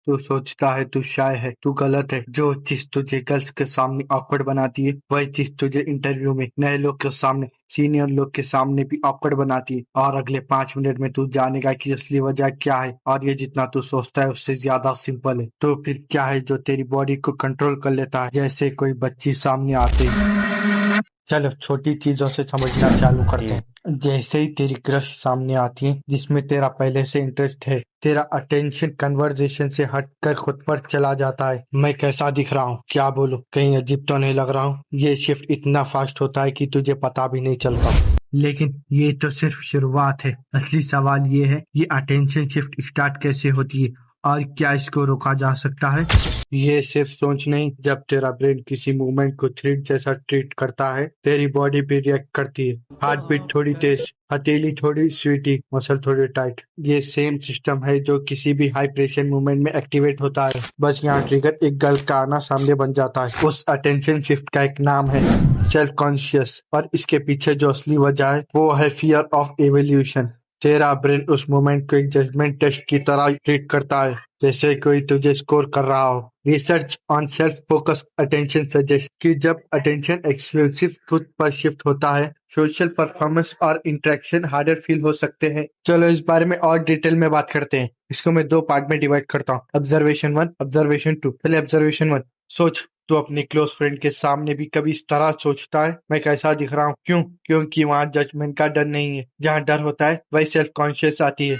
तू सोचता है तू शाय है, तू गलत है। जो चीज तुझे गर्ल्स के सामने ऑकवर्ड बनाती है वही चीज तुझे इंटरव्यू में नए लोग के सामने, सीनियर लोग के सामने भी ऑकवर्ड बनाती है। और अगले 5 मिनट में तू जानेगा कि असली वजह क्या है, और ये जितना तू सोचता है उससे ज्यादा सिंपल है। तो फिर क्या है जो तेरी बॉडी को कंट्रोल कर लेता है, जैसे कोई बच्ची सामने आते ही। चलो छोटी चीजों से समझना चालू करते हैं। जैसे ही तेरी क्रश सामने आती है जिसमें तेरा पहले से इंटरेस्ट है, तेरा अटेंशन कन्वर्सेशन से हटकर खुद पर चला जाता है। मैं कैसा दिख रहा हूँ, क्या बोलूं, कहीं अजीब तो नहीं लग रहा हूँ। ये शिफ्ट इतना फास्ट होता है कि तुझे पता भी नहीं चलता। लेकिन ये तो सिर्फ शुरुआत है। असली सवाल ये है, ये अटेंशन शिफ्ट स्टार्ट कैसे होती है और क्या इसको रोका जा सकता है। ये सिर्फ सोच नहीं, जब तेरा ब्रेन किसी मूवमेंट को थ्रिल जैसा ट्रीट करता है तेरी बॉडी भी रिएक्ट करती है। हार्ट बीट थोड़ी तेज, हथेली थोड़ी स्वीटी, मसल थोड़ी टाइट। ये सेम सिस्टम है जो किसी भी हाई प्रेशर मूवमेंट में एक्टिवेट होता है। बस यहाँ ट्रिगर एक गर्ल का आना सामने बन जाता है। उस अटेंशन शिफ्ट का एक नाम है सेल्फ कॉन्शियस, और इसके पीछे जो असली वजह है वो है फियर ऑफ एवोल्यूशन। तेरा ब्रेन उस मोमेंट को एक जजमेंट टेस्ट की तरह ट्रीट करता है, जैसे कोई तुझे स्कोर कर रहा हो। Research on self focus attention suggest कि जब अटेंशन एक्सक्लूसिव खुद पर शिफ्ट होता है, सोशल परफॉर्मेंस और इंटरेक्शन हार्डर फील हो सकते हैं। चलो इस बारे में और डिटेल में बात करते हैं। इसको मैं 2 पार्ट में डिवाइड करता हूँ, ऑब्जर्वेशन 1, ऑब्जर्वेशन 2। पहले ऑब्जर्वेशन 1। सोच, तो अपने क्लोज फ्रेंड के सामने भी कभी इस तरह सोचता है, मैं कैसा दिख रहा हूँ। क्यों? क्योंकि वहाँ जजमेंट का डर नहीं है। जहाँ डर होता है वही सेल्फ कॉन्शियस आती है।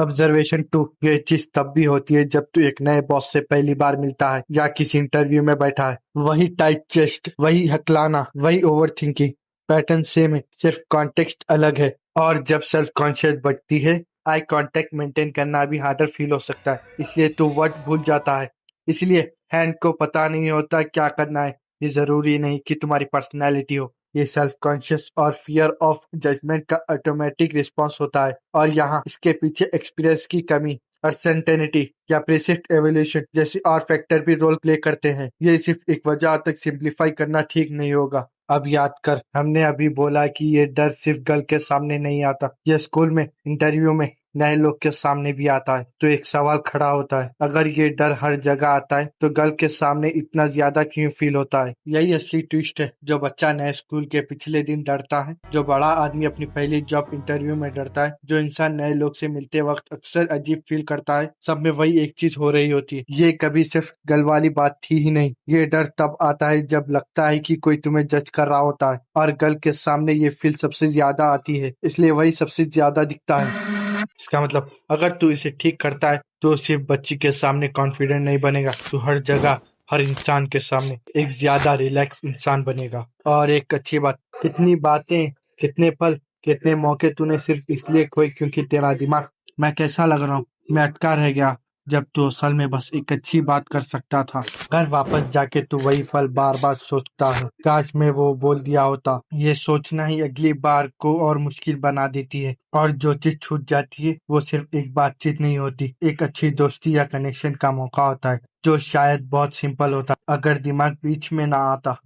ऑब्जर्वेशन 2। ये चीज तब भी होती है जब तू एक नए बॉस से पहली बार मिलता है या किसी इंटरव्यू में बैठा है। वही टाइट चेस्ट, वही हकलाना, वही ओवर थिंकिंग, पैटर्न सेम है, सिर्फ कॉन्टेक्स्ट अलग है। और जब सेल्फ कॉन्शियस बढ़ती है, आई कांटेक्ट मेंटेन करना भी हार्डर फील हो सकता है, इसलिए तू वर्ड भूल जाता है। इसलिए हैंड को पता नहीं होता क्या करना है। ये जरूरी नहीं कि तुम्हारी पर्सनैलिटी हो, ये सेल्फ कॉन्शियस और फियर ऑफ जजमेंट का ऑटोमेटिक रिस्पॉन्स होता है। और यहाँ इसके पीछे एक्सपीरियंस की कमी, अनसर्टेनिटी या प्रीसिस्ट एवोल्यूशन जैसी और फैक्टर भी रोल प्ले करते हैं। ये सिर्फ एक वजह तक सिंप्लीफाई करना ठीक नहीं होगा। अब याद कर, हमने अभी बोला कि ये डर सिर्फ गर्ल के सामने नहीं आता, ये स्कूल में, इंटरव्यू में, नए लोग के सामने भी आता है। तो एक सवाल खड़ा होता है, अगर ये डर हर जगह आता है तो गर्ल के सामने इतना ज्यादा क्यों फील होता है। यही असली ट्विस्ट है। जो बच्चा नए स्कूल के पिछले दिन डरता है, जो बड़ा आदमी अपनी पहली जॉब इंटरव्यू में डरता है, जो इंसान नए लोग से मिलते वक्त अक्सर अजीब फील करता है, सब में वही एक चीज हो रही होती है। ये कभी सिर्फ गर्ल वाली बात थी ही नहीं। ये डर तब आता है जब लगता है कि कोई तुम्हें जज कर रहा होता है, और गर्ल के सामने ये फील सबसे ज्यादा आती है, इसलिए वही सबसे ज्यादा दिखता है। इसका मतलब अगर तू इसे ठीक करता है तो सिर्फ बच्ची के सामने कॉन्फिडेंट नहीं बनेगा, तू हर जगह, हर इंसान के सामने एक ज्यादा रिलैक्स इंसान बनेगा। और एक अच्छी बात, कितनी बातें, कितने पल, कितने मौके तूने सिर्फ इसलिए खोए क्योंकि तेरा दिमाग, मैं कैसा लग रहा हूँ, मैं अटका रह गया, जब तू असल में बस एक अच्छी बात कर सकता था। घर वापस जाके तू वही पल बार बार सोचता है, काश मैं वो बोल दिया होता। ये सोचना ही अगली बार को और मुश्किल बना देती है। और जो चीज छूट जाती है वो सिर्फ एक बातचीत नहीं होती, एक अच्छी दोस्ती या कनेक्शन का मौका होता है, जो शायद बहुत सिंपल होता अगर दिमाग बीच में ना आता।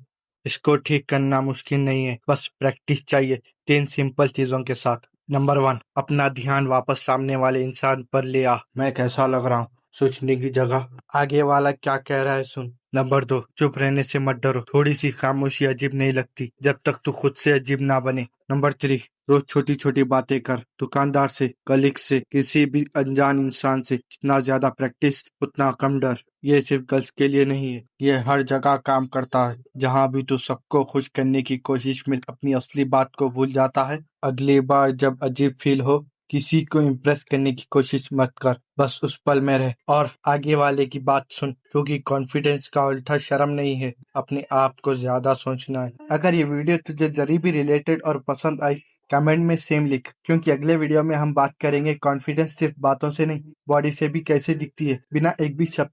इसको ठीक करना मुश्किल नहीं है, बस प्रैक्टिस चाहिए 3 सिंपल चीजों के साथ। नंबर 1, अपना ध्यान वापस सामने वाले इंसान पर ले आ। मैं कैसा लग रहा हूँ सोचने की जगह आगे वाला क्या कह रहा है सुन। नंबर 2, चुप रहने से मत डरो, थोड़ी सी खामोशी अजीब नहीं लगती जब तक तू खुद से अजीब ना बने। नंबर 3, रोज छोटी छोटी बातें कर, दुकानदार से, कलीग से, किसी भी अनजान इंसान से। जितना ज्यादा प्रैक्टिस उतना कम डर। ये सिर्फ गर्ल्स के लिए नहीं है, ये हर जगह काम करता है। जहाँ भी तू सबको खुश करने की कोशिश में अपनी असली बात को भूल जाता है, अगली बार जब अजीब फील हो, किसी को इम्प्रेस करने की कोशिश मत कर, बस उस पल में रह और आगे वाले की बात सुन। क्योंकि कॉन्फिडेंस का उल्टा शर्म नहीं है, अपने आप को ज्यादा सोचना है। अगर ये वीडियो तुझे जरी भी रिलेटेड और पसंद आई, कमेंट में सेम लिख, क्योंकि अगले वीडियो में हम बात करेंगे कॉन्फिडेंस सिर्फ बातों से नहीं, बॉडी से भी कैसे दिखती है, बिना एक भी शब्द